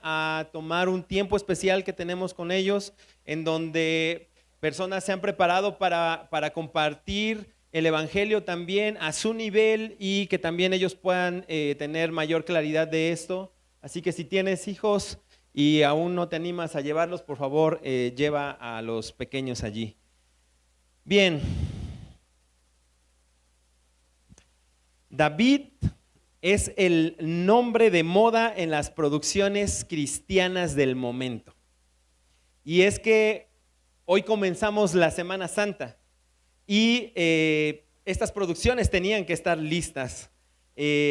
a tomar un tiempo especial que tenemos con ellos, en donde personas se han preparado para compartir el Evangelio también a su nivel y que también ellos puedan tener mayor claridad de esto. Así que si tienes hijos y aún no te animas a llevarlos, por favor, lleva a los pequeños allí. Bien. David es el nombre de moda en las producciones cristianas del momento. Y es que hoy comenzamos la Semana Santa y estas producciones tenían que estar listas.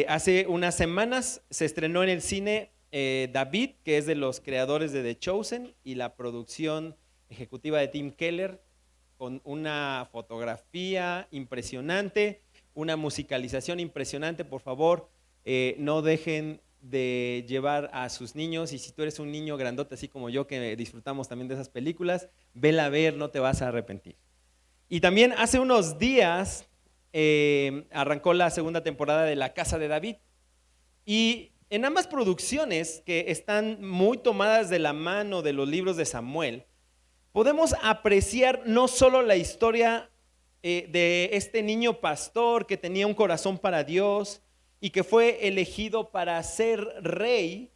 Hace unas semanas se estrenó en el cine David, que es de los creadores de The Chosen, y la producción ejecutiva de Tim Keller, con una fotografía impresionante, una musicalización impresionante. Por favor, no dejen de llevar a sus niños, y si tú eres un niño grandote así como yo, que disfrutamos también de esas películas, vela a ver, no te vas a arrepentir. Y también hace unos días arrancó la segunda temporada de La Casa de David, y en ambas producciones, que están muy tomadas de la mano de los libros de Samuel, podemos apreciar no solo la historia de este niño pastor que tenía un corazón para Dios y que fue elegido para ser rey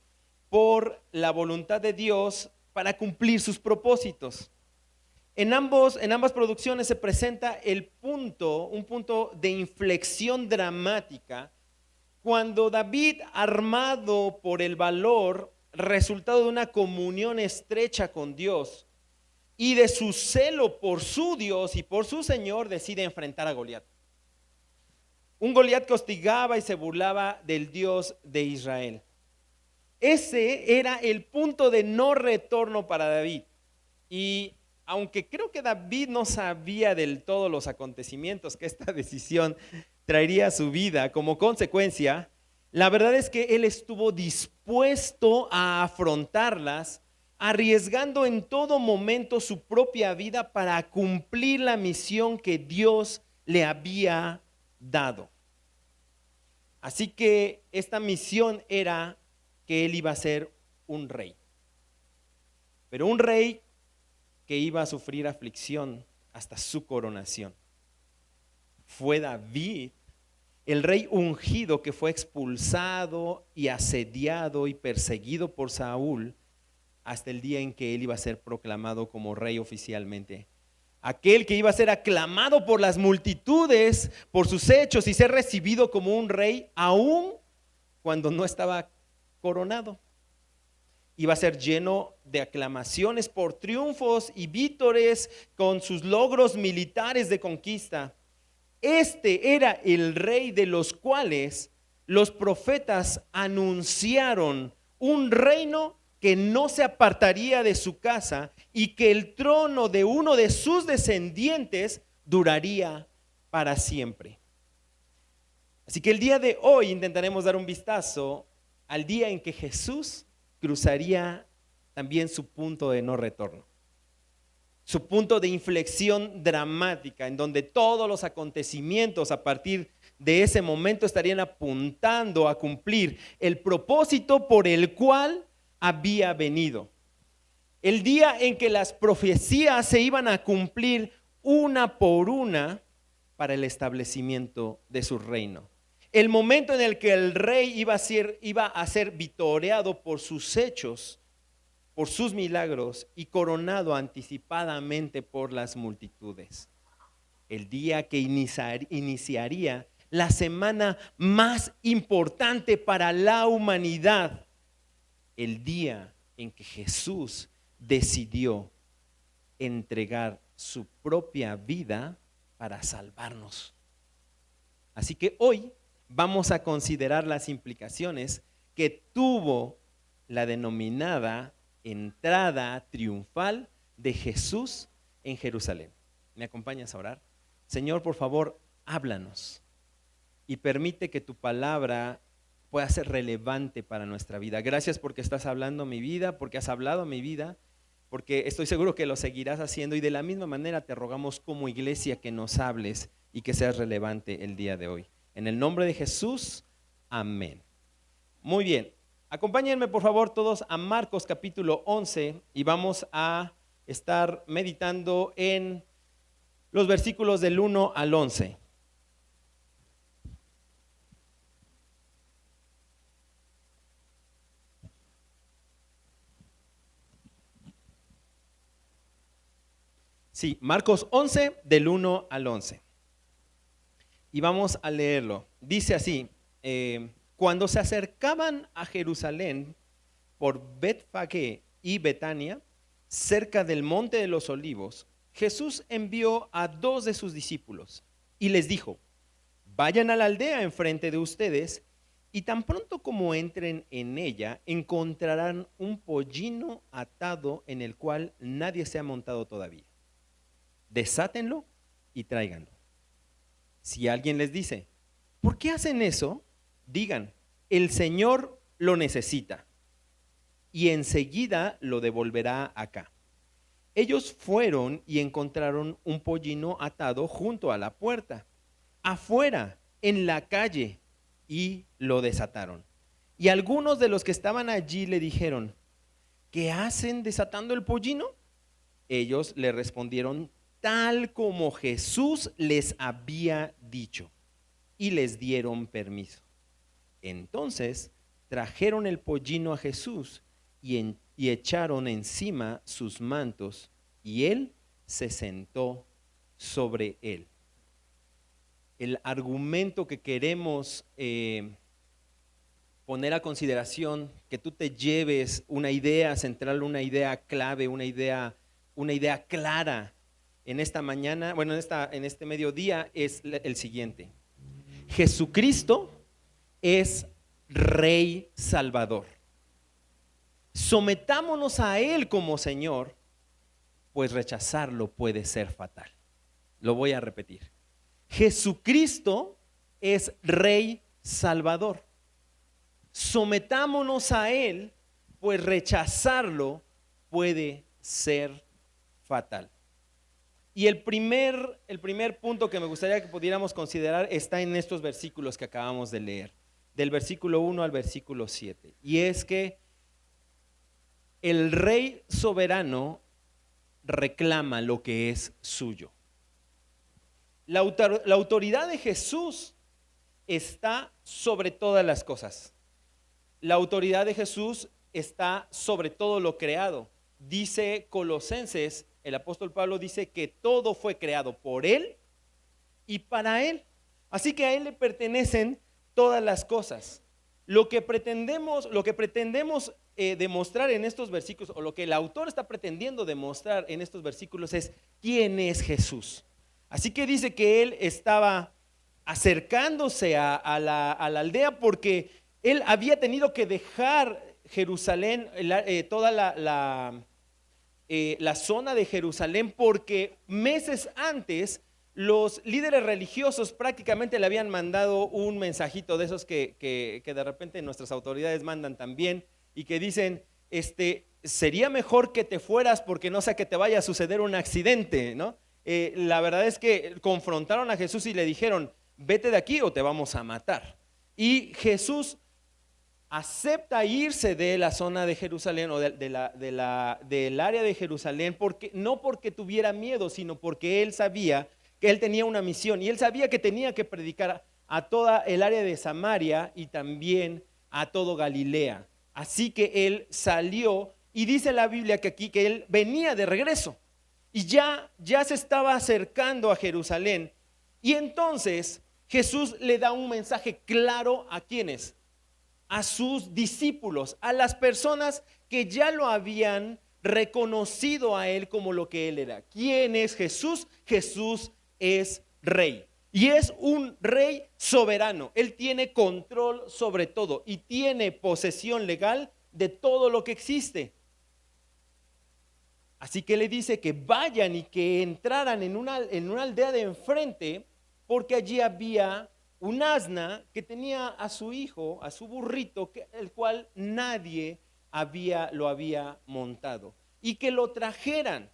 por la voluntad de Dios para cumplir sus propósitos. En ambas producciones se presenta un punto de inflexión dramática cuando David, armado por el valor, resultado de una comunión estrecha con Dios y de su celo por su Dios y por su Señor, decide enfrentar a Goliat. Un Goliat que hostigaba y se burlaba del Dios de Israel. Ese era el punto de no retorno para David. Y aunque creo que David no sabía del todo los acontecimientos que esta decisión traería a su vida como consecuencia, la verdad es que él estuvo dispuesto a afrontarlas, arriesgando en todo momento su propia vida para cumplir la misión que Dios le había dado. Así que esta misión era que él iba a ser un rey, pero un rey que iba a sufrir aflicción hasta su coronación. Fue David, el rey ungido, que fue expulsado y asediado y perseguido por Saúl hasta el día en que él iba a ser proclamado como rey oficialmente. Aquel que iba a ser aclamado por las multitudes por sus hechos y ser recibido como un rey aún cuando no estaba coronado. Iba a ser lleno de aclamaciones por triunfos y vítores con sus logros militares de conquista. Este era el rey de los cuales los profetas anunciaron un reino que no se apartaría de su casa y que el trono de uno de sus descendientes duraría para siempre. Así que el día de hoy intentaremos dar un vistazo al día en que Jesús cruzaría también su punto de no retorno, su punto de inflexión dramática, en donde todos los acontecimientos a partir de ese momento estarían apuntando a cumplir el propósito por el cual había venido. El día en que las profecías se iban a cumplir una por una para el establecimiento de su reino. El momento en el que el rey iba a ser vitoreado por sus hechos, por sus milagros y coronado anticipadamente por las multitudes. El día que iniciaría la semana más importante para la humanidad. El día en que Jesús decidió entregar su propia vida para salvarnos. Así que hoy vamos a considerar las implicaciones que tuvo la denominada entrada triunfal de Jesús en Jerusalén. ¿Me acompañas a orar? Señor, por favor, háblanos y permite que tu palabra pueda ser relevante para nuestra vida. Gracias porque estás hablando a mi vida, porque has hablado a mi vida, porque estoy seguro que lo seguirás haciendo, y de la misma manera te rogamos como iglesia que nos hables y que seas relevante el día de hoy. En el nombre de Jesús, amén. Muy bien. Acompáñenme por favor todos a Marcos capítulo 11 y vamos a estar meditando en los versículos del 1 al 11. Sí, Marcos 11 del 1 al 11. Y vamos a leerlo. Dice así, cuando se acercaban a Jerusalén por Betfagé y Betania, cerca del monte de los olivos, Jesús envió a 2 de sus discípulos y les dijo, vayan a la aldea enfrente de ustedes y tan pronto como entren en ella encontrarán un pollino atado en el cual nadie se ha montado todavía. Desátenlo y tráiganlo. Si alguien les dice, ¿por qué hacen eso? Digan, el Señor lo necesita y enseguida lo devolverá acá. Ellos fueron y encontraron un pollino atado junto a la puerta, afuera, en la calle, y lo desataron. Y algunos de los que estaban allí le dijeron, ¿qué hacen desatando el pollino? Ellos le respondieron tal como Jesús les había dicho, y les dieron permiso. Entonces trajeron el pollino a Jesús y echaron encima sus mantos, y él se sentó sobre él. El argumento que queremos poner a consideración, que tú te lleves una idea central, una idea clave, una idea clara en esta mañana, bueno, en este mediodía, es el siguiente. Jesucristo es Rey Salvador. Sometámonos a Él como Señor, pues rechazarlo puede ser fatal. Lo voy a repetir. Jesucristo es Rey Salvador. Sometámonos a Él, pues rechazarlo puede ser fatal. Y el primer punto que me gustaría que pudiéramos considerar está en estos versículos que acabamos de leer, del versículo 1 al versículo 7. Y es que el Rey soberano reclama lo que es suyo. La autoridad de Jesús está sobre todas las cosas. La autoridad de Jesús está sobre todo lo creado. Dice Colosenses, el apóstol Pablo dice que todo fue creado por Él y para Él. Así que a Él le pertenecen todas las cosas. Lo que pretendemos demostrar en estos versículos, o lo que el autor está pretendiendo demostrar en estos versículos, es quién es Jesús. Así que dice que Él estaba acercándose a la aldea porque Él había tenido que dejar Jerusalén, toda la zona de Jerusalén, porque meses antes los líderes religiosos prácticamente le habían mandado un mensajito de esos que de repente nuestras autoridades mandan también, y que dicen, sería mejor que te fueras porque no sea que te vaya a suceder un accidente, ¿no? La verdad es que confrontaron a Jesús y le dijeron, vete de aquí o te vamos a matar. Y Jesús acepta irse de la zona de Jerusalén o del área de Jerusalén, no porque tuviera miedo, sino porque él sabía que él tenía una misión y él sabía que tenía que predicar a toda el área de Samaria y también a todo Galilea. Así que él salió, y dice la Biblia que aquí que él venía de regreso y ya se estaba acercando a Jerusalén. Y entonces Jesús le da un mensaje claro a quienes, a sus discípulos, a las personas que ya lo habían reconocido a él como lo que él era. ¿Quién es Jesús? Jesús es Rey. Y es un Rey soberano. Él tiene control sobre todo y tiene posesión legal de todo lo que existe. Así que le dice que vayan y que entraran en una aldea de enfrente, porque allí había un asna que tenía a su hijo, a su burrito, el cual nadie lo había montado, y que lo trajeran.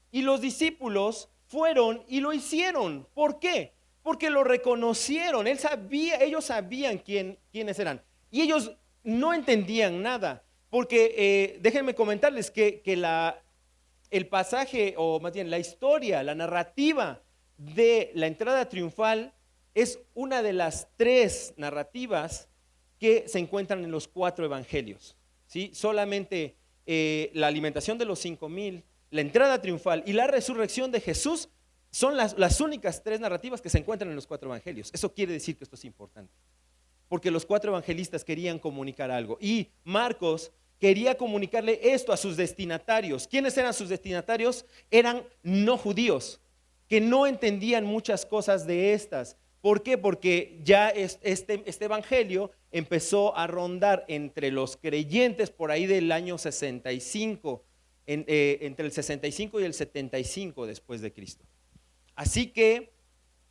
Y los discípulos fueron y lo hicieron. ¿Por qué? Porque lo reconocieron. Ellos sabían quiénes eran. Y ellos no entendían nada, porque déjenme comentarles que el pasaje, o más bien la historia, la narrativa de la entrada triunfal es una de las 3 narrativas que se encuentran en los 4 evangelios, ¿sí? Solamente la alimentación de los 5,000, la entrada triunfal y la resurrección de Jesús son las únicas 3 narrativas que se encuentran en los 4 evangelios. Eso quiere decir que esto es importante, porque los 4 evangelistas querían comunicar algo y Marcos quería comunicarle esto a sus destinatarios. ¿Quiénes eran sus destinatarios? Eran no judíos, que no entendían muchas cosas de estas. ¿Por qué? Porque ya este evangelio empezó a rondar entre los creyentes por ahí del año 65, entre el 65 y el 75 después de Cristo. Así que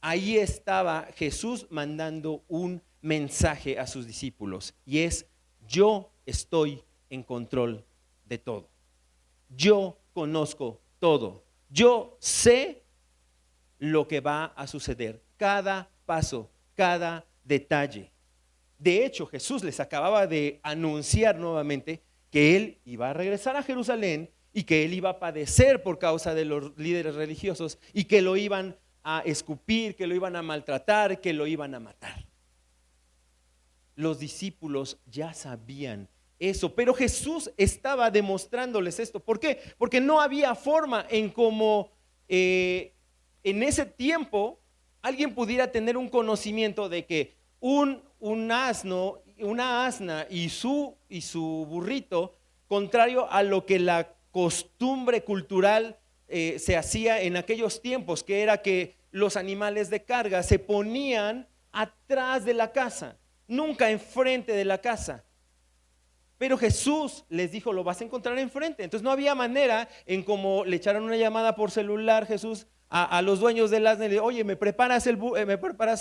ahí estaba Jesús mandando un mensaje a sus discípulos, y es: yo estoy en control de todo. Yo conozco todo. Yo sé lo que va a suceder, cada paso, cada detalle. De hecho, Jesús les acababa de anunciar nuevamente que Él iba a regresar a Jerusalén y que Él iba a padecer por causa de los líderes religiosos y que lo iban a escupir, que lo iban a maltratar, que lo iban a matar. Los discípulos ya sabían eso, pero Jesús estaba demostrándoles esto. ¿Por qué? Porque no había forma en cómo en ese tiempo alguien pudiera tener un conocimiento de que un asno, una asna y su burrito, contrario a lo que la costumbre cultural se hacía en aquellos tiempos, que era que los animales de carga se ponían atrás de la casa, nunca enfrente de la casa. Pero Jesús les dijo: lo vas a encontrar enfrente. Entonces no había manera en cómo le echaron una llamada por celular Jesús a los dueños del asna y le: oye, me preparas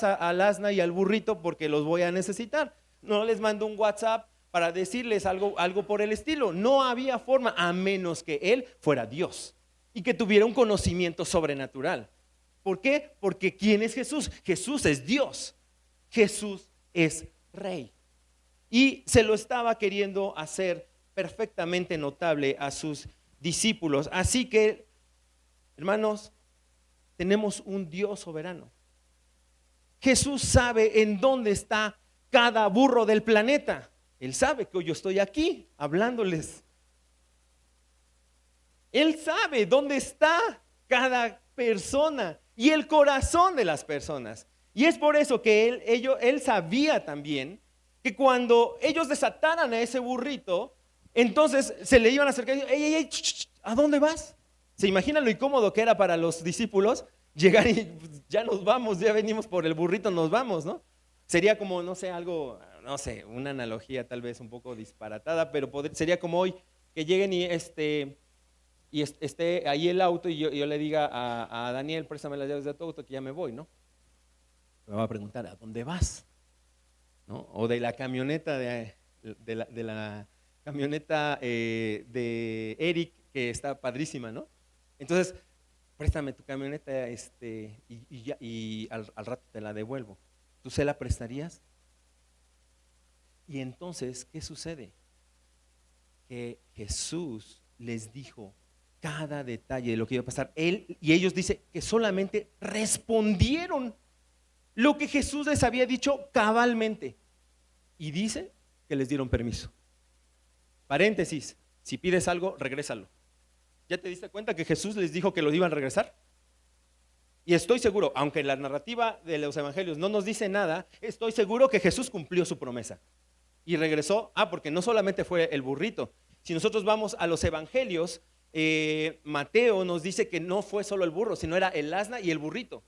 al asna y al burrito porque los voy a necesitar. No les mandó un WhatsApp para decirles algo por el estilo. No había forma, a menos que Él fuera Dios y que tuviera un conocimiento sobrenatural. ¿Por qué? Porque ¿quién es Jesús? Jesús es Dios. Jesús es Rey. Y se lo estaba queriendo hacer perfectamente notable a sus discípulos. Así que, hermanos, tenemos un Dios soberano. Jesús sabe en dónde está cada burro del planeta. Él sabe que hoy yo estoy aquí hablándoles. Él sabe dónde está cada persona y el corazón de las personas. Y es por eso que él sabía también que cuando ellos desataran a ese burrito, entonces se le iban a acercar y decir: ey, ¿a dónde vas? ¿Se imaginan lo incómodo que era para los discípulos llegar y ya nos vamos, ya venimos por el burrito, nos vamos, ¿no? Sería como, no sé, algo, no sé, una analogía tal vez un poco disparatada, pero sería como hoy que lleguen y esté ahí el auto y yo le diga a Daniel: préstame las llaves de tu auto que ya me voy, ¿no? Me va a preguntar: ¿a dónde vas? ¿No? O de la camioneta de la camioneta de Eric, que está padrísima, ¿no? Entonces, préstame tu camioneta y al rato te la devuelvo. ¿Tú se la prestarías? Y entonces, ¿qué sucede? Que Jesús les dijo cada detalle de lo que iba a pasar. Y ellos dicen que solamente respondieron lo que Jesús les había dicho cabalmente. Y dice que les dieron permiso. Paréntesis: si pides algo, regrésalo. ¿Ya te diste cuenta que Jesús les dijo que lo iban a regresar? Y estoy seguro, aunque la narrativa de los evangelios no nos dice nada, estoy seguro que Jesús cumplió su promesa y regresó. Porque no solamente fue el burrito. Si nosotros vamos a los evangelios, Mateo nos dice que no fue solo el burro, sino era el asna y el burrito.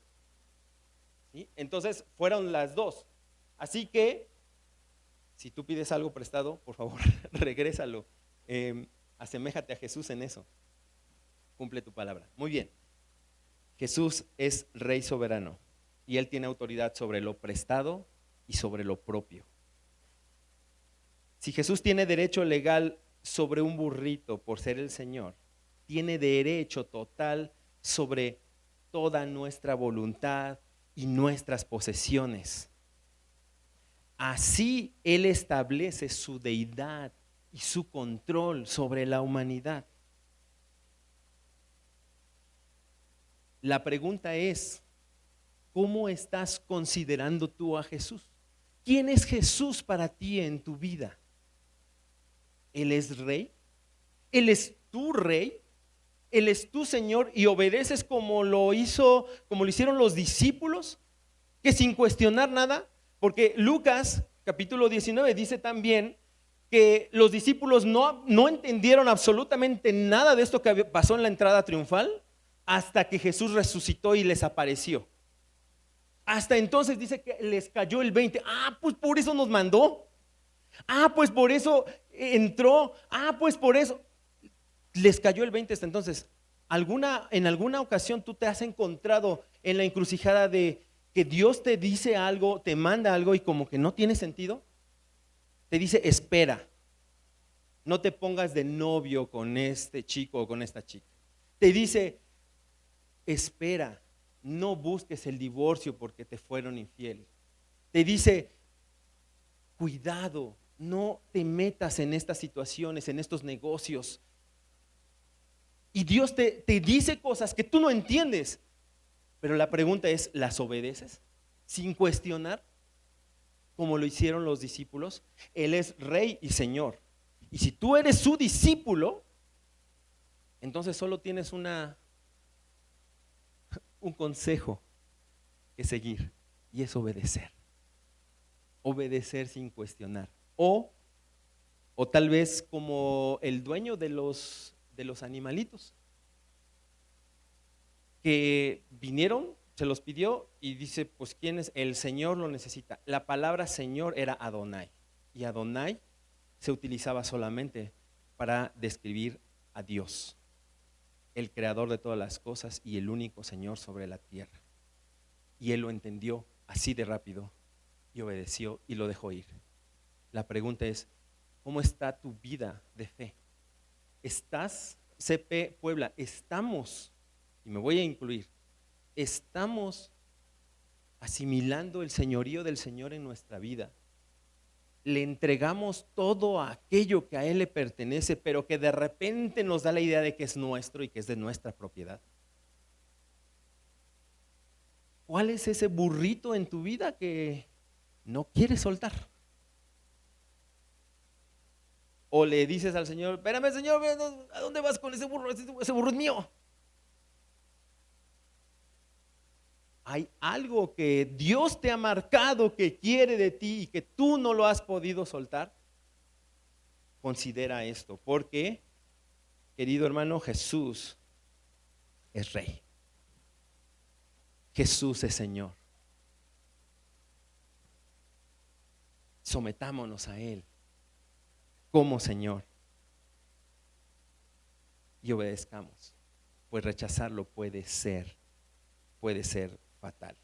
¿Sí? Entonces fueron las dos. Así que si tú pides algo prestado, por favor, regrésalo. Aseméjate a Jesús en eso. Cumple tu palabra. Muy bien. Jesús es Rey soberano y Él tiene autoridad sobre lo prestado y sobre lo propio. Si Jesús tiene derecho legal sobre un burrito por ser el Señor, tiene derecho total sobre toda nuestra voluntad y nuestras posesiones. Así Él establece su deidad y su control sobre la humanidad. La pregunta es, ¿cómo estás considerando tú a Jesús? ¿Quién es Jesús para ti en tu vida? ¿Él es rey? ¿Él es tu rey? ¿Él es tu Señor y obedeces como lo hicieron los discípulos? Que sin cuestionar nada, porque Lucas capítulo 19 dice también que los discípulos no entendieron absolutamente nada de esto que pasó en la entrada triunfal hasta que Jesús resucitó y les apareció. Hasta entonces dice que les cayó el 20. Pues por eso nos mandó. Pues por eso entró. Pues por eso les cayó el 20 hasta entonces. En alguna ocasión tú te has encontrado en la encrucijada de que Dios te dice algo, te manda algo y como que no tiene sentido? Te dice, espera, no te pongas de novio con este chico o con esta chica. Te dice, espera, no busques el divorcio porque te fueron infiel. Te dice, cuidado, no te metas en estas situaciones, en estos negocios. Y Dios te dice cosas que tú no entiendes. Pero la pregunta es, ¿las obedeces sin cuestionar? Como lo hicieron los discípulos. Él es Rey y Señor. Y si tú eres su discípulo, entonces solo tienes un consejo que seguir, y es obedecer. Obedecer sin cuestionar. O tal vez como el dueño de los animalitos, que vinieron, se los pidió y dice, pues ¿quién es? El Señor lo necesita. La palabra Señor era Adonai, y Adonai se utilizaba solamente para describir a Dios, el creador de todas las cosas y el único Señor sobre la tierra. Y él lo entendió así de rápido y obedeció y lo dejó ir. La pregunta es, ¿cómo está tu vida de fe? ¿Estás, CP Puebla, estamos, y me voy a incluir, estamos asimilando el señorío del Señor en nuestra vida? Le entregamos todo aquello que a Él le pertenece, pero que de repente nos da la idea de que es nuestro y que es de nuestra propiedad. ¿Cuál es ese burrito en tu vida que no quieres soltar? O le dices al Señor, espérame Señor, ¿a dónde vas con ese burro? Ese burro es mío. Hay algo que Dios te ha marcado, que quiere de ti y que tú no lo has podido soltar. Considera esto, porque, querido hermano, Jesús es Rey. Jesús es Señor. Sometámonos a Él como Señor y obedezcamos, pues rechazarlo puede ser fatal.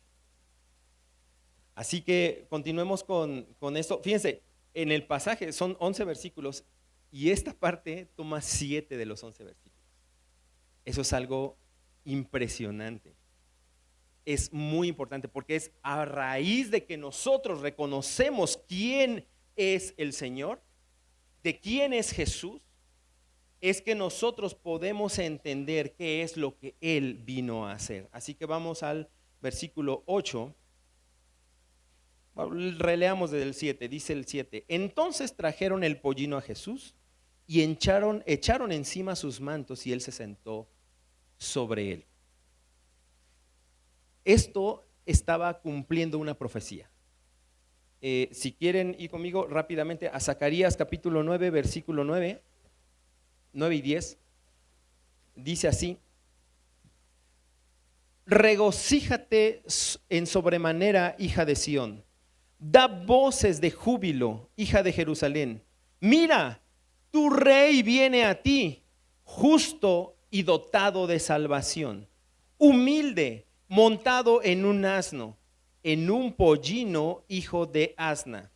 Así que continuemos con esto. Fíjense, en el pasaje son 11 versículos y esta parte toma 7 de los 11 versículos. Eso es algo impresionante. Es muy importante porque es a raíz de que nosotros reconocemos quién es el Señor, de quién es Jesús, es que nosotros podemos entender qué es lo que Él vino a hacer. Así que vamos al versículo 8. Releamos desde el 7, dice el 7. Entonces trajeron el pollino a Jesús y echaron encima sus mantos y Él se sentó sobre él. Esto estaba cumpliendo una profecía. Si quieren ir conmigo rápidamente a Zacarías capítulo 9, versículo 9 y 10, dice así: regocíjate en sobremanera, hija de Sión, da voces de júbilo, hija de Jerusalén. Mira, tu rey viene a ti, justo y dotado de salvación, humilde, montado en un asno, en un pollino, hijo de asna.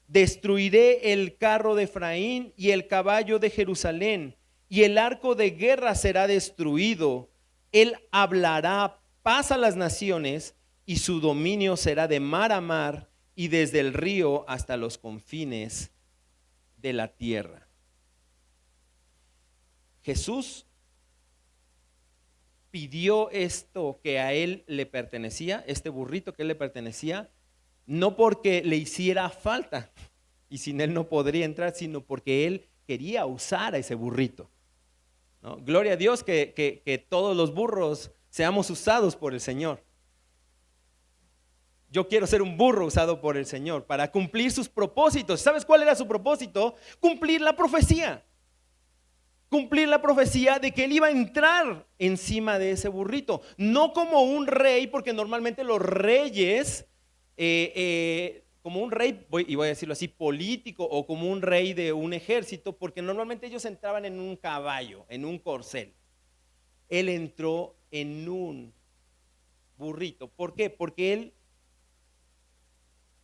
Destruiré el carro de Efraín y el caballo de Jerusalén, y el arco de guerra será destruido. Él hablará paz a las naciones, y su dominio será de mar a mar y desde el río hasta los confines de la tierra. Jesús pidió esto que a él le pertenecía, este burrito que a él le pertenecía, no porque le hiciera falta y sin él no podría entrar, sino porque él quería usar a ese burrito, ¿no? Gloria a Dios que todos los burros seamos usados por el Señor. Yo quiero ser un burro usado por el Señor para cumplir sus propósitos. ¿Sabes cuál era su propósito? Cumplir la profecía. Cumplir la profecía de que él iba a entrar encima de ese burrito. No como un rey, porque normalmente los reyes, como un rey, y voy a decirlo así, político, o como un rey de un ejército, porque normalmente ellos entraban en un caballo, en un corcel. Él entró en un burrito. ¿Por qué? Porque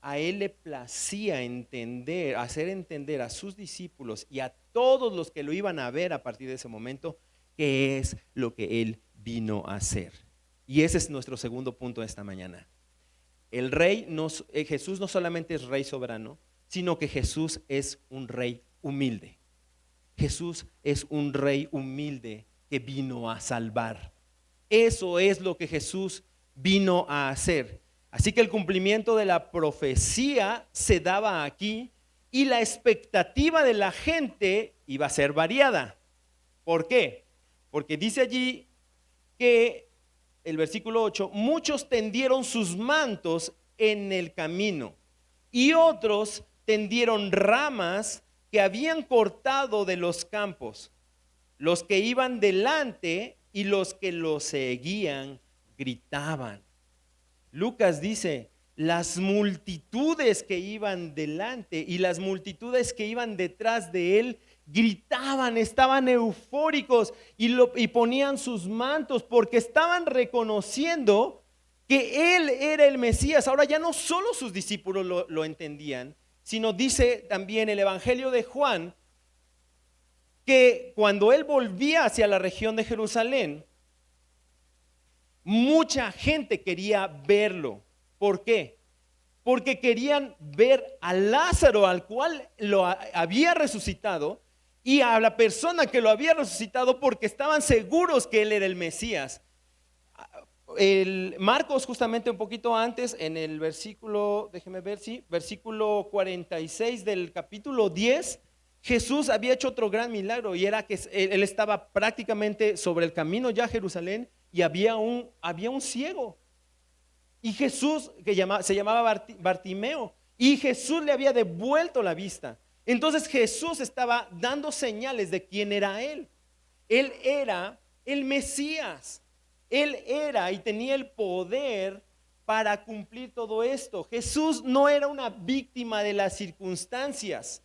a él le placía entender, hacer entender a sus discípulos y a todos los que lo iban a ver a partir de ese momento, qué es lo que él vino a hacer. Y ese es nuestro segundo punto de esta mañana. El rey, Jesús no solamente es rey soberano, sino que Jesús es un rey humilde. Jesús es un rey humilde que vino a salvar. Eso es lo que Jesús vino a hacer. Así que el cumplimiento de la profecía se daba aquí y la expectativa de la gente iba a ser variada. ¿Por qué? Porque dice allí que el versículo 8, muchos tendieron sus mantos en el camino y otros tendieron ramas que habían cortado de los campos. Los que iban delante y los que lo seguían gritaban. Lucas dice, las multitudes que iban delante y las multitudes que iban detrás de él gritaban, estaban eufóricos y ponían sus mantos porque estaban reconociendo que él era el Mesías. Ahora ya no solo sus discípulos lo entendían, sino dice también el Evangelio de Juan que cuando él volvía hacia la región de Jerusalén, mucha gente quería verlo. ¿Por qué? Porque querían ver a Lázaro, al cual lo había resucitado, y a la persona que lo había resucitado, porque estaban seguros que él era el Mesías. El Marcos, justamente un poquito antes, en el versículo, déjeme ver, sí, versículo 46 del capítulo 10, Jesús había hecho otro gran milagro, y era que él estaba prácticamente sobre el camino ya a Jerusalén, y había un ciego, y Jesús, se llamaba Bartimeo, y Jesús le había devuelto la vista. Entonces Jesús estaba dando señales de quién era él. Él era el Mesías. Él era y tenía el poder para cumplir todo esto. Jesús no era una víctima de las circunstancias.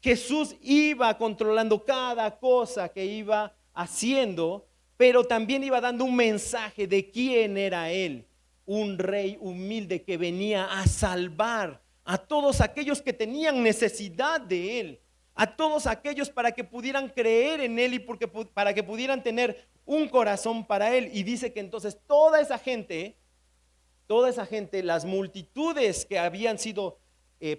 Jesús iba controlando cada cosa que iba haciendo, pero también iba dando un mensaje de quién era él. Un rey humilde que venía a salvar a todos aquellos que tenían necesidad de él, a todos aquellos para que pudieran creer en él y para que pudieran tener un corazón para él. Y dice que entonces toda esa gente, las multitudes que habían sido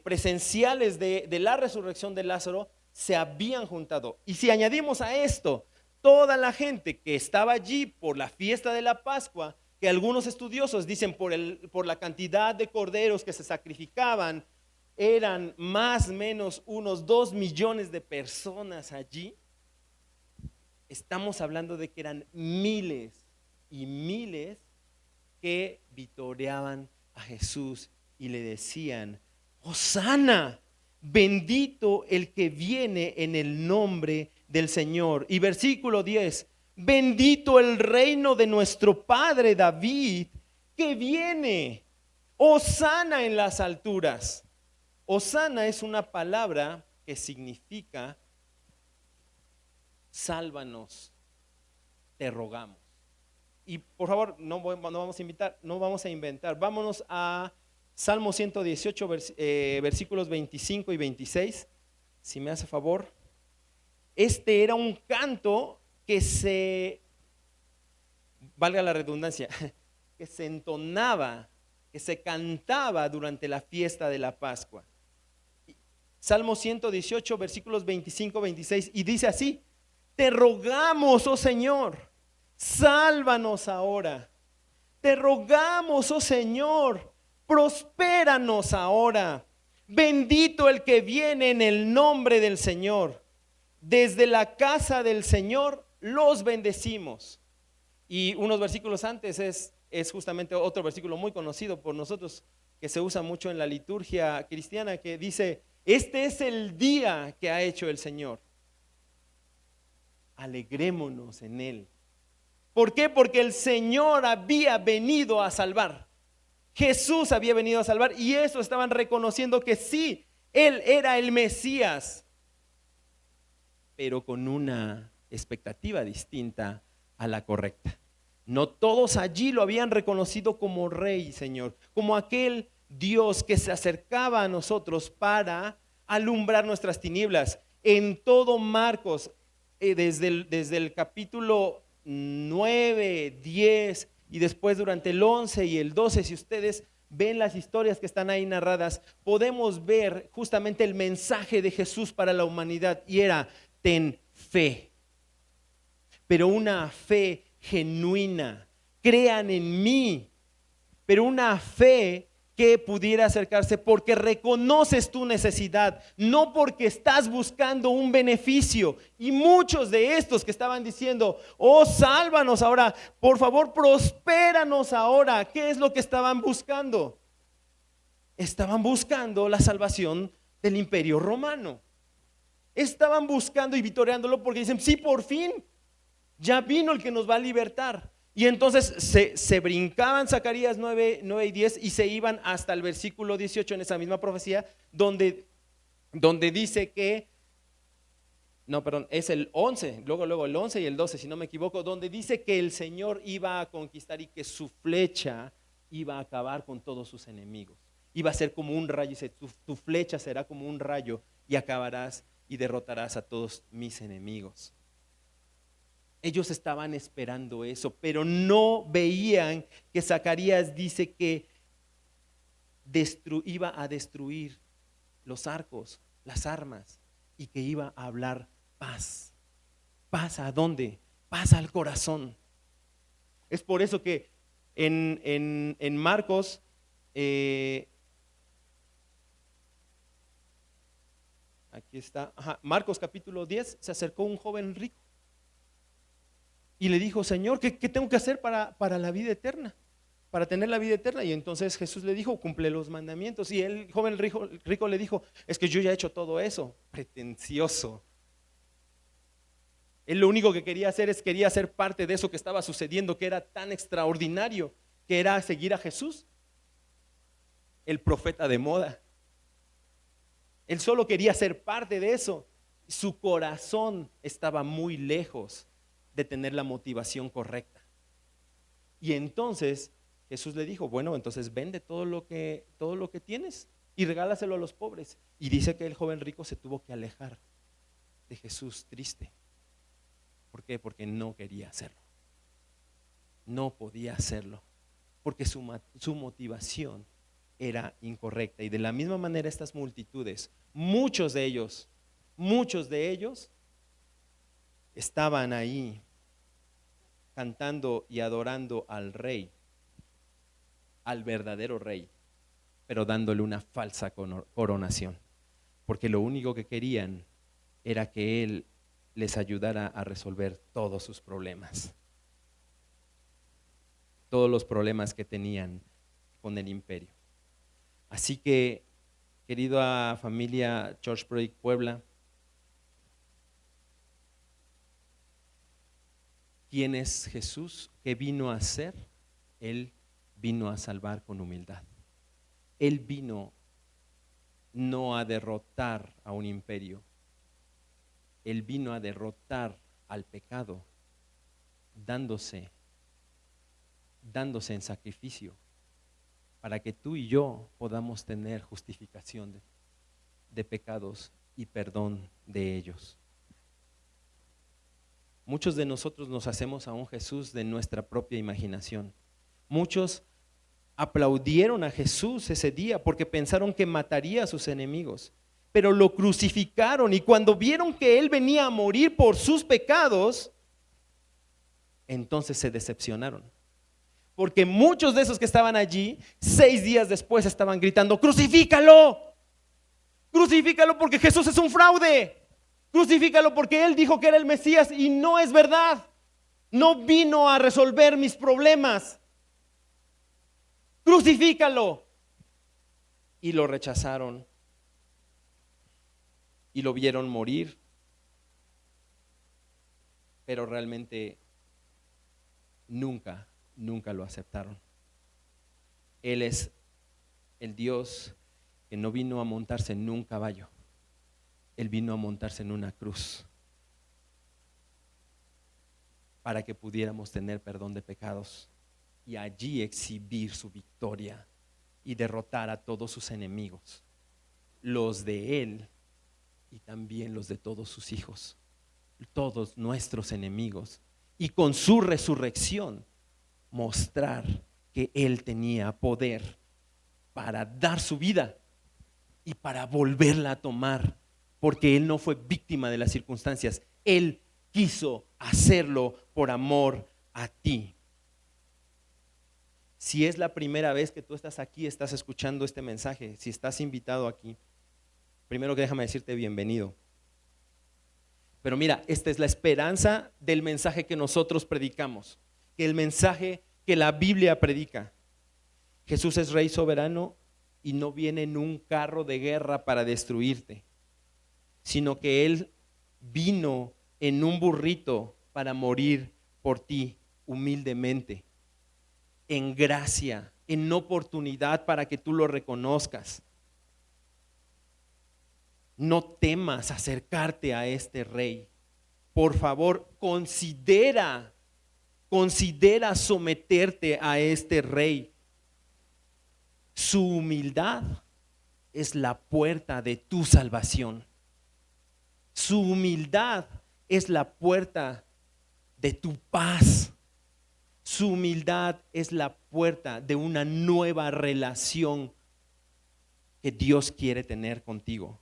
presenciales de la resurrección de Lázaro, se habían juntado. Y si añadimos a esto toda la gente que estaba allí por la fiesta de la Pascua, que algunos estudiosos dicen por la cantidad de corderos que se sacrificaban, eran más o menos unos 2 millones de personas allí. Estamos hablando de que eran miles y miles que vitoreaban a Jesús y le decían: Hosana, bendito el que viene en el nombre del Señor. Y versículo 10, bendito el reino de nuestro padre David que viene. Hosana en las alturas. Hosana es una palabra que significa sálvanos, te rogamos. Y por favor, no vamos a inventar. Vámonos a Salmo 118, versículos 25 y 26, si me hace favor. Este era un canto que valga la redundancia, que se entonaba que se cantaba durante la fiesta de la Pascua. Salmo 118, versículos 25, 26, y dice así: te rogamos, oh Señor, sálvanos ahora. Te rogamos, oh Señor, prospéranos ahora. Bendito el que viene en el nombre del Señor. Desde la casa del Señor los bendecimos. Y unos versículos antes es justamente otro versículo muy conocido por nosotros, que se usa mucho en la liturgia cristiana, que dice: este es el día que ha hecho el Señor. Alegrémonos en él. ¿Por qué? Porque el Señor había venido a salvar. Jesús había venido a salvar, y eso estaban reconociendo, que sí, Él era el Mesías, pero con una expectativa distinta a la correcta. No todos allí lo habían reconocido como Rey, Señor, como aquel Dios que se acercaba a nosotros para alumbrar nuestras tinieblas. En todo Marcos, desde el capítulo 9, 10 y después durante el 11 y el 12, si ustedes ven las historias que están ahí narradas, podemos ver justamente el mensaje de Jesús para la humanidad, y era: ten fe, pero una fe genuina. Crean en mí, pero una fe que pudiera acercarse porque reconoces tu necesidad, no porque estás buscando un beneficio. Y muchos de estos que estaban diciendo: oh, sálvanos ahora, por favor, prospéranos ahora, ¿qué es lo que estaban buscando? Estaban buscando la salvación del Imperio Romano. Estaban buscando y vitoreándolo porque dicen: sí, por fin, ya vino el que nos va a libertar. Y entonces se brincaban Zacarías 9 y 10 y se iban hasta el versículo 18 en esa misma profecía, donde dice que, no, perdón, es el 11, luego el 11 y el 12, si no me equivoco, donde dice que el Señor iba a conquistar y que su flecha iba a acabar con todos sus enemigos. Iba a ser como un rayo, dice: tu flecha será como un rayo y acabarás y derrotarás a todos mis enemigos. Ellos estaban esperando eso, pero no veían que Zacarías dice que iba a destruir los arcos, las armas, y que iba a hablar paz. ¿Paz a dónde? Paz al corazón. Es por eso que en Marcos, aquí está, Marcos capítulo 10, se acercó un joven rico y le dijo: Señor, ¿qué tengo que hacer para la vida eterna? Para tener la vida eterna. Y entonces Jesús le dijo: cumple los mandamientos. Y el joven rico le dijo: es que yo ya he hecho todo eso. Pretencioso. Él lo único que quería hacer quería ser parte de eso que estaba sucediendo, que era tan extraordinario, que era seguir a Jesús, el profeta de moda. Él solo quería ser parte de eso. Su corazón estaba muy lejos de tener la motivación correcta. Y entonces Jesús le dijo: bueno, entonces vende todo lo que tienes y regálaselo a los pobres. Y dice que el joven rico se tuvo que alejar de Jesús triste. ¿Por qué? Porque no quería hacerlo. No podía hacerlo, porque su motivación era incorrecta. Y de la misma manera estas multitudes, muchos de ellos estaban ahí cantando y adorando al Rey, al verdadero Rey, pero dándole una falsa coronación, porque lo único que querían era que Él les ayudara a resolver todos sus problemas, todos los problemas que tenían con el imperio. Así que, querida familia Church Project Puebla, ¿quién es Jesús? ¿Qué vino a hacer? Él vino a salvar con humildad. Él vino no a derrotar a un imperio. Él vino a derrotar al pecado, dándose en sacrificio para que tú y yo podamos tener justificación de pecados y perdón de ellos. Muchos de nosotros nos hacemos a un Jesús de nuestra propia imaginación. Muchos Aplaudieron a Jesús ese día porque pensaron que mataría a sus enemigos, pero lo crucificaron y cuando vieron que él venía a morir por sus pecados, entonces se decepcionaron. Porque muchos de esos que estaban allí, 6 días después estaban gritando: crucifícalo, crucifícalo porque Jesús es un fraude, crucifícalo porque él dijo que era el Mesías y no es verdad, no vino a resolver mis problemas, crucifícalo. Y lo rechazaron y lo vieron morir, pero realmente nunca lo aceptaron. Él es el Dios que no vino a montarse en un caballo, Él vino a montarse en una cruz para que pudiéramos tener perdón de pecados y allí exhibir su victoria y derrotar a todos sus enemigos, los de Él y también los de todos sus hijos, todos nuestros enemigos, y con su resurrección mostrar que Él tenía poder para dar su vida y para volverla a tomar, porque Él no fue víctima de las circunstancias, Él quiso hacerlo por amor a ti. Si es la primera vez que tú estás aquí, estás escuchando este mensaje, si estás invitado aquí, primero que déjame decirte bienvenido. Pero mira, esta es la esperanza del mensaje que nosotros predicamos, que el mensaje que la Biblia predica. Jesús es Rey soberano y no viene en un carro de guerra para destruirte, sino que Él vino en un burrito para morir por ti humildemente, en gracia, en oportunidad para que tú lo reconozcas. No temas acercarte a este Rey. Por favor, considera someterte a este Rey. Su humildad es la puerta de tu salvación. Su humildad es la puerta de tu paz. Su humildad es la puerta de una nueva relación que Dios quiere tener contigo.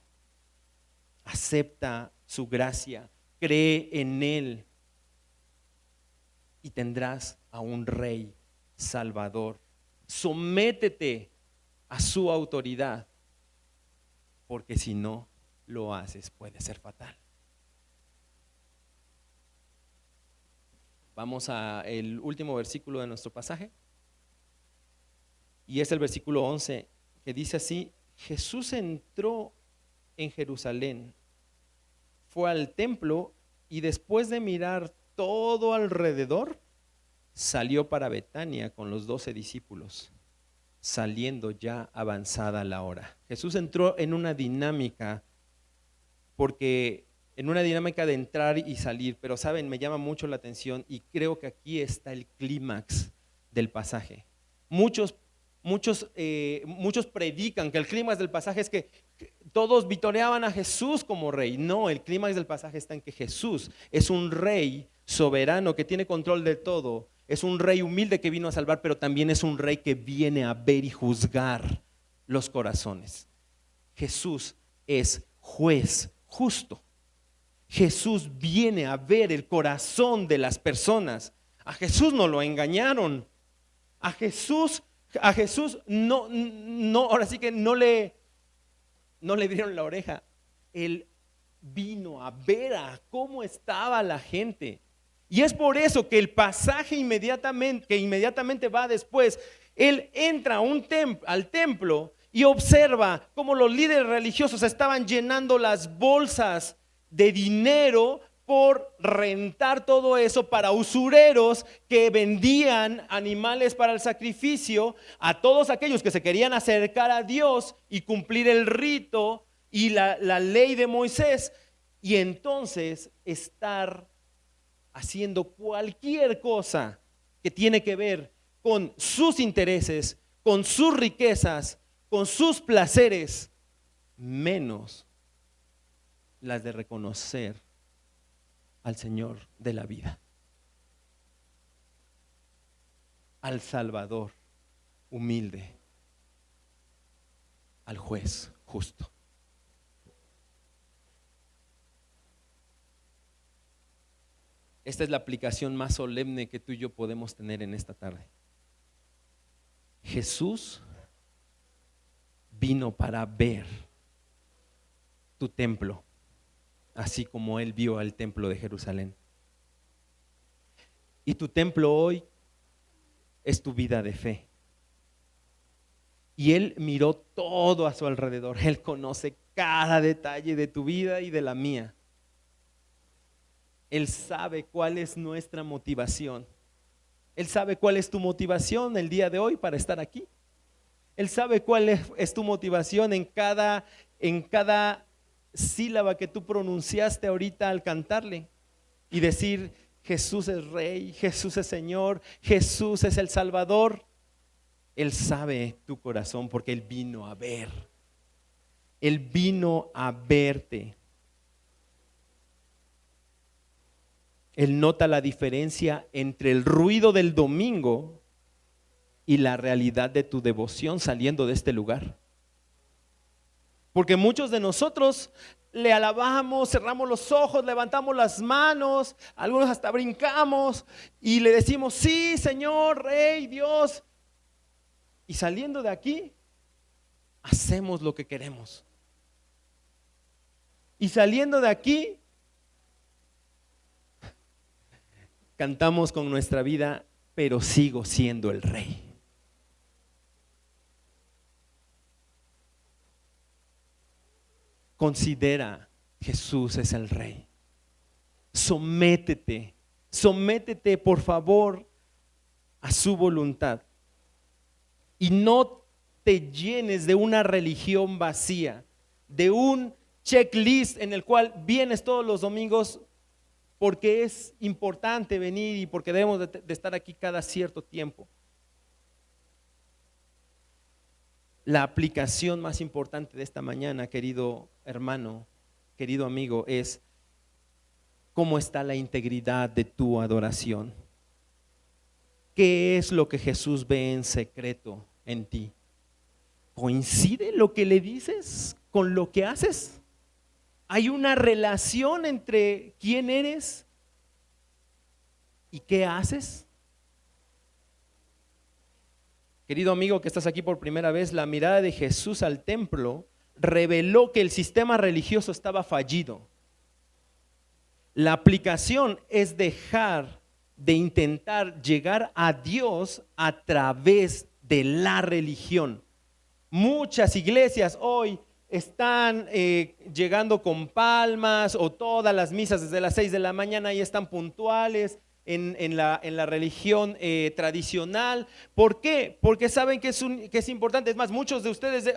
Acepta su gracia, cree en Él y tendrás a un Rey Salvador. Sométete a su autoridad, porque si no lo haces puede ser fatal. Vamos al último versículo de nuestro pasaje y es el versículo 11 que dice así: Jesús entró en Jerusalén, fue al templo y después de mirar todo alrededor, salió para Betania con los 12 discípulos, saliendo ya avanzada la hora. Jesús entró en una dinámica, en una dinámica de entrar y salir, pero saben, me llama mucho la atención y creo que aquí está el clímax del pasaje. Muchos predican que el clímax del pasaje es que todos vitoreaban a Jesús como rey. No, el clímax del pasaje está en que Jesús es un rey soberano que tiene control de todo. Es un rey humilde que vino a salvar, pero también es un rey que viene a ver y juzgar los corazones. Jesús es juez justo. Jesús viene a ver el corazón de las personas. A Jesús no lo engañaron. A Jesús no, ahora sí que no le dieron la oreja. Él vino a ver a cómo estaba la gente. Y es por eso que el pasaje que inmediatamente va después, él entra al templo y observa cómo los líderes religiosos estaban llenando las bolsas de dinero por rentar todo eso para usureros que vendían animales para el sacrificio a todos aquellos que se querían acercar a Dios y cumplir el rito y la ley de Moisés, y entonces estar haciendo cualquier cosa que tiene que ver con sus intereses, con sus riquezas, con sus placeres, menos las de reconocer al Señor de la vida, al Salvador, humilde al juez justo. Esta es la aplicación más solemne que tú y yo podemos tener en esta tarde. Jesús vino para ver tu templo, así como Él vio al templo de Jerusalén. Y tu templo hoy es tu vida de fe. Y Él miró todo a su alrededor. Él conoce cada detalle de tu vida y de la mía. Él sabe cuál es nuestra motivación. Él sabe cuál es tu motivación el día de hoy para estar aquí. Él sabe cuál es tu motivación en cada sílaba que tú pronunciaste ahorita al cantarle y decir: Jesús es Rey, Jesús es Señor, Jesús es el Salvador. Él sabe tu corazón porque Él vino a ver. Él vino a verte. Él nota la diferencia entre el ruido del domingo y la realidad de tu devoción saliendo de este lugar. Porque muchos de nosotros le alabamos, cerramos los ojos, levantamos las manos, algunos hasta brincamos y le decimos: sí, Señor, Rey, Dios. Y saliendo de aquí, hacemos lo que queremos. Y saliendo de aquí, cantamos con nuestra vida: pero sigo siendo el Rey. Considera, Jesús es el Rey. Sométete por favor a su voluntad. Y no te llenes de una religión vacía, de un checklist en el cual vienes todos los domingos porque es importante venir y porque debemos de estar aquí cada cierto tiempo. La aplicación más importante de esta mañana, querido hermano, querido amigo, es: ¿cómo está la integridad de tu adoración? ¿Qué es lo que Jesús ve en secreto en ti? ¿Coincide lo que le dices con lo que haces? ¿Hay una relación entre quién eres y qué haces? Querido amigo que estás aquí por primera vez, la mirada de Jesús al templo reveló que el sistema religioso estaba fallido. La aplicación es dejar de intentar llegar a Dios a través de la religión. Muchas iglesias hoy están llegando con palmas, o todas las misas desde las 6 de la mañana y están puntuales en la religión tradicional. ¿Por qué? Porque saben que es importante. Es más, muchos de ustedes,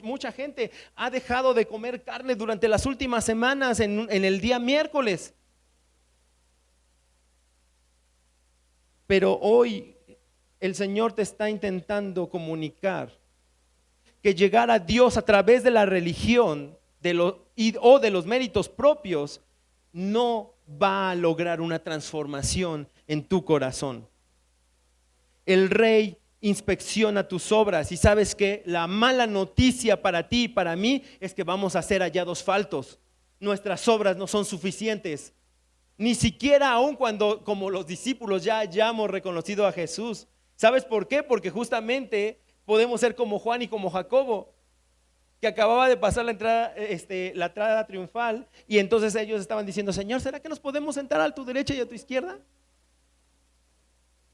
mucha gente ha dejado de comer carne durante las últimas semanas en el día miércoles. Pero hoy el Señor te está intentando comunicar que llegar a Dios a través de la religión o de los méritos propios no va a lograr una transformación en tu corazón. El Rey inspecciona tus obras, y sabes que la mala noticia para ti y para mí es que vamos a ser hallados faltos. Nuestras obras no son suficientes, ni siquiera aun cuando, como los discípulos, ya hayamos reconocido a Jesús. ¿Sabes por qué? Porque justamente podemos ser como Juan y como Jacobo, que acababa de pasar la entrada triunfal, y entonces ellos estaban diciendo: Señor, ¿será que nos podemos sentar a tu derecha y a tu izquierda?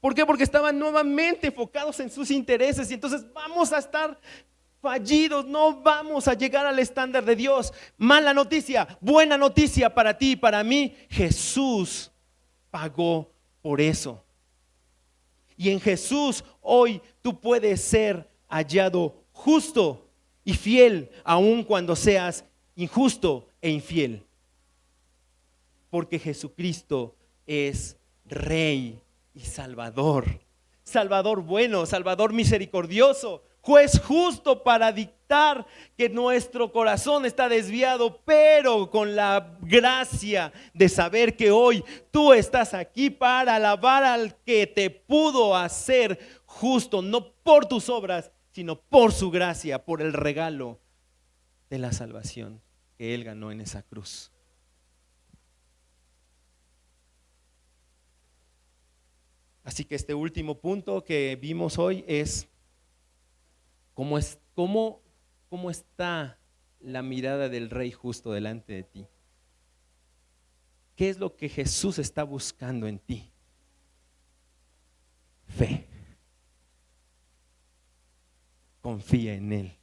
¿Por qué? Porque estaban nuevamente enfocados en sus intereses, y entonces vamos a estar fallidos, no vamos a llegar al estándar de Dios. Mala noticia, buena noticia para ti y para mí: Jesús pagó por eso. Y en Jesús hoy tú puedes ser hallado justo y fiel, aun cuando seas injusto e infiel. Porque Jesucristo es Rey y Salvador. Salvador bueno, Salvador misericordioso, juez justo para dictar que nuestro corazón está desviado, pero con la gracia de saber que hoy tú estás aquí para alabar al que te pudo hacer justo, no por tus obras, sino por su gracia, por el regalo de la salvación que Él ganó en esa cruz. Así que este último punto que vimos hoy es cómo está la mirada del Rey justo delante de ti. ¿Qué es lo que Jesús está buscando en ti? Fe. Confía en Él.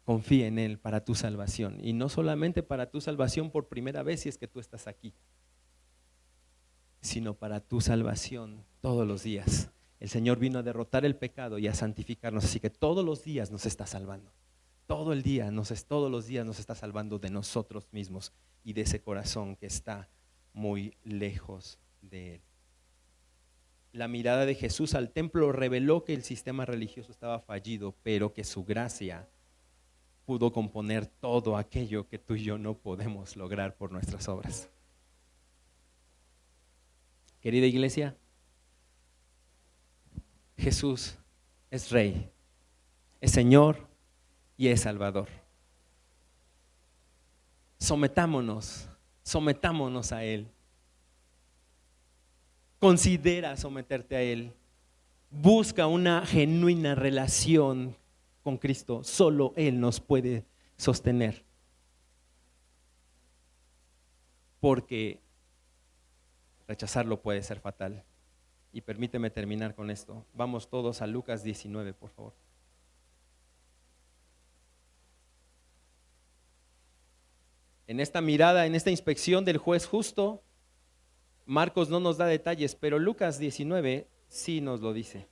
Confía en Él para tu salvación. Y no solamente para tu salvación por primera vez si es que tú estás aquí, sino para tu salvación todos los días. El Señor vino a derrotar el pecado y a santificarnos, así que todos los días nos está salvando. Todos los días nos está salvando de nosotros mismos y de ese corazón que está muy lejos de Él. La mirada de Jesús al templo reveló que el sistema religioso estaba fallido, pero que su gracia pudo componer todo aquello que tú y yo no podemos lograr por nuestras obras. Querida iglesia, Jesús es Rey, es Señor y es Salvador. Sometámonos a Él. Considera someterte a Él. Busca una genuina relación con Cristo. Solo Él nos puede sostener. Porque rechazarlo puede ser fatal. Y permíteme terminar con esto. Vamos todos a Lucas 19, por favor. En esta mirada, en esta inspección del juez justo, Marcos no nos da detalles, pero Lucas 19 sí nos lo dice.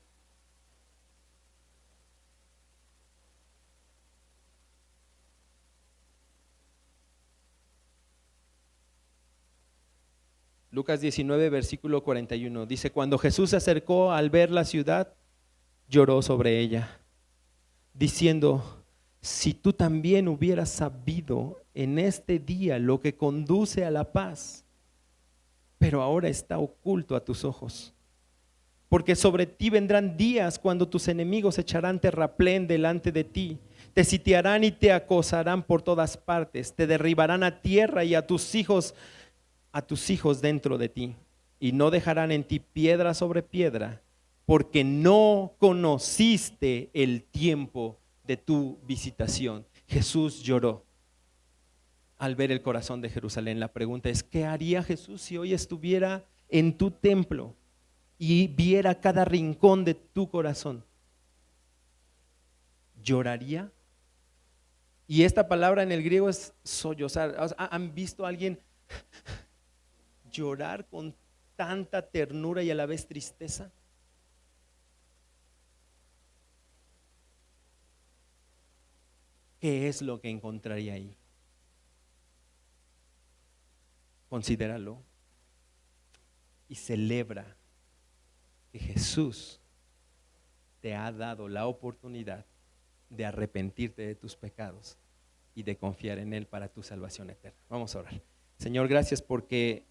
Lucas 19, versículo 41, dice: cuando Jesús se acercó al ver la ciudad, lloró sobre ella, diciendo: si tú también hubieras sabido en este día lo que conduce a la paz, pero ahora está oculto a tus ojos. Porque sobre ti vendrán días cuando tus enemigos echarán terraplén delante de ti, te sitiarán y te acosarán por todas partes, te derribarán a tierra y a tus hijos dentro de ti, y no dejarán en ti piedra sobre piedra, porque no conociste el tiempo de tu visitación. Jesús lloró al ver el corazón de Jerusalén. La pregunta es: ¿qué haría Jesús si hoy estuviera en tu templo y viera cada rincón de tu corazón? ¿Lloraría? Y esta palabra en el griego es sollozar. ¿Han visto a alguien llorar con tanta ternura y a la vez tristeza? ¿Qué es lo que encontraría ahí? Considéralo y celebra que Jesús te ha dado la oportunidad de arrepentirte de tus pecados y de confiar en Él para tu salvación eterna. Vamos a orar. Señor, gracias porque